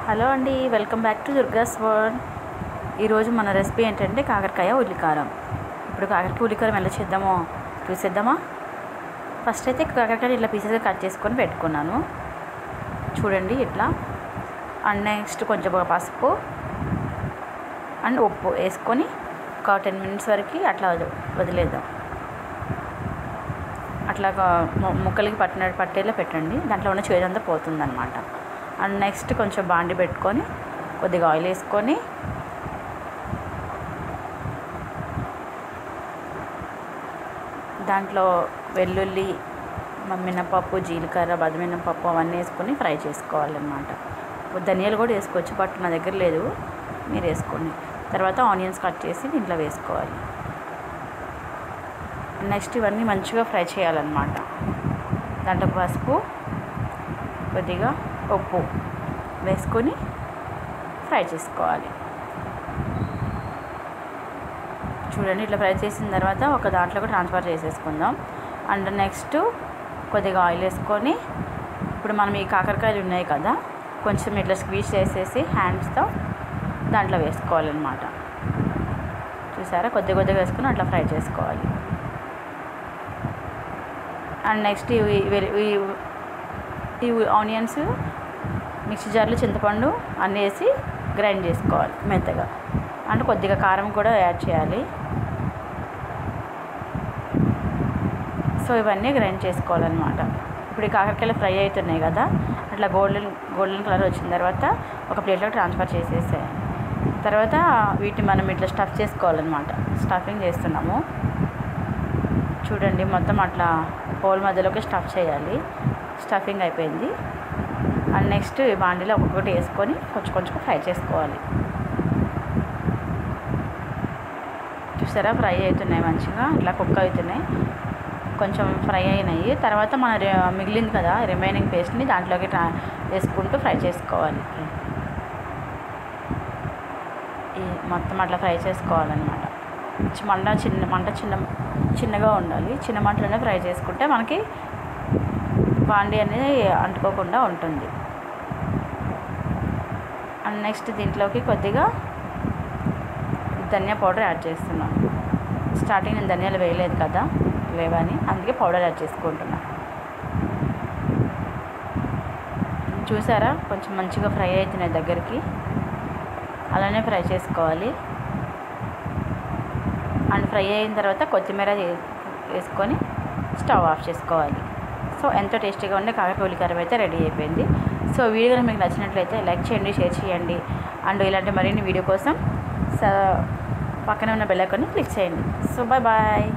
Hello అండి, welcome back to దుర్గాస్ world. ఈరోజు మన రెసిపీ ఏంటంటే కాకరకాయ ఉల్లికారం. ఇప్పుడు కాకరకాయ ఉల్లికారం ఎలా చేద్దామో చూసేద్దామా. ఫస్ట్ అయితే కాకరకాయ ఇట్లా పీసెస్గా కట్ చేసుకొని పెట్టుకున్నాను చూడండి ఇట్లా. అండ్ నెక్స్ట్ కొంచెం పసుపు అండ్ ఉప్పు వేసుకొని ఒక 10 minutes వరకు అట్లా వదిలేద్దాం. అట్లా ముక్కలకి పట్టేలా పెట్టండి, దాంట్లో ఉన్న చేదంతా పోతుందన్నమాట. అండ్ నెక్స్ట్ కొంచెం బాండి పెట్టుకొని కొద్దిగా ఆయిల్ వేసుకొని దాంట్లో వెల్లుల్లి, మినపప్పు, జీలకర్ర, బదమినపప్పు అవన్నీ వేసుకొని ఫ్రై చేసుకోవాలన్నమాట. ధనియాలు కూడా వేసుకోవచ్చు, బట్ నా దగ్గర లేదు, మీరు వేసుకోండి. తర్వాత ఆనియన్స్ కట్ చేసి దీంట్లో వేసుకోవాలి. నెక్స్ట్ ఇవన్నీ మంచిగా ఫ్రై చేయాలన్నమాట. దాంట్లో పసుపు, కొద్దిగా ఉప్పు వేసుకొని ఫ్రై చేసుకోవాలి. చూడండి ఇట్లా ఫ్రై చేసిన తర్వాత ఒక దాంట్లోకి ట్రాన్స్ఫర్ చేసేసుకుందాం. అండ్ నెక్స్ట్ కొద్దిగా ఆయిల్ వేసుకొని ఇప్పుడు మనం ఈ కాకరకాయలు ఉన్నాయి కదా, కొంచెం ఇట్లా స్క్వీజ్ చేసేసి హ్యాండ్స్తో దాంట్లో వేసుకోవాలన్నమాట. చూసారా, కొద్దిగా వేసుకొని అట్లా ఫ్రై చేసుకోవాలి. అండ్ నెక్స్ట్ ఈ ఆనియన్స్ మిక్సీ జార్లో చింతపండు అన్నీ వేసి గ్రైండ్ చేసుకోవాలి మెత్తగా. అంటే కొద్దిగా కారం కూడా యాడ్ చేయాలి. సో ఇవన్నీ గ్రైండ్ చేసుకోవాలన్నమాట. ఇప్పుడు ఈ కాకరకాయలు ఫ్రై అవుతున్నాయి కదా, అట్లా గోల్డెన్ కలర్ వచ్చిన తర్వాత ఒక ప్లేట్లోకి ట్రాన్స్ఫర్ చేసేసాయి. తర్వాత వీటిని మనం ఇట్లా స్టఫ్ చేసుకోవాలన్నమాట. స్టఫింగ్ చేస్తున్నాము చూడండి, మొత్తం అట్లా హోల్ మధ్యలోకి స్టఫ్ చేయాలి. స్టఫింగ్ అయిపోయింది. అండ్ నెక్స్ట్ ఈ బాండీలో ఒక్కొక్కటి వేసుకొని కొంచెం ఫ్రై చేసుకోవాలి. చూసారా, ఫ్రై అవుతున్నాయి, మంచిగా ఇట్లా కుక్ అవుతున్నాయి, కొంచెం ఫ్రై అయినాయి. తర్వాత మన మిగిలింది కదా రిమైనింగ్ పేస్ట్ని దాంట్లోకి వేసుకుంటూ ఫ్రై చేసుకోవాలి. ఈ మొత్తం అట్లా ఫ్రై చేసుకోవాలన్నమాట. చిన్నగా ఉండాలి. చిన్న మంటలోనే ఫ్రై చేసుకుంటే మనకి బాండీ అనేది అంటుకోకుండా ఉంటుంది. అండ్ నెక్స్ట్ దీంట్లోకి కొద్దిగా ధనియా పౌడర్ యాడ్ చేస్తున్నాం. స్టార్టింగ్ నేను ధనియాలు వేయలేదు కదా, లేవని అందుకే పౌడర్ యాడ్ చేసుకుంటున్నాను. చూసారా, కొంచెం మంచిగా ఫ్రై అవుతున్నాయి దగ్గరికి, అలానే ఫ్రై చేసుకోవాలి. అండ్ ఫ్రై అయిన తర్వాత కొత్తిమీర వేసుకొని స్టవ్ ఆఫ్ చేసుకోవాలి. సో ఎంతో టేస్టీగా ఉండే కాకరకాయ ఉల్లికారం అయితే రెడీ అయిపోయింది. సో వీడియో కనుక మీకు నచ్చినట్లయితే లైక్ చేయండి, షేర్ చేయండి. అండ్ ఇలాంటి మరిన్ని వీడియో కోసం పక్కన ఉన్న బెల్ ఐకాన్ని క్లిక్ చేయండి. So bye.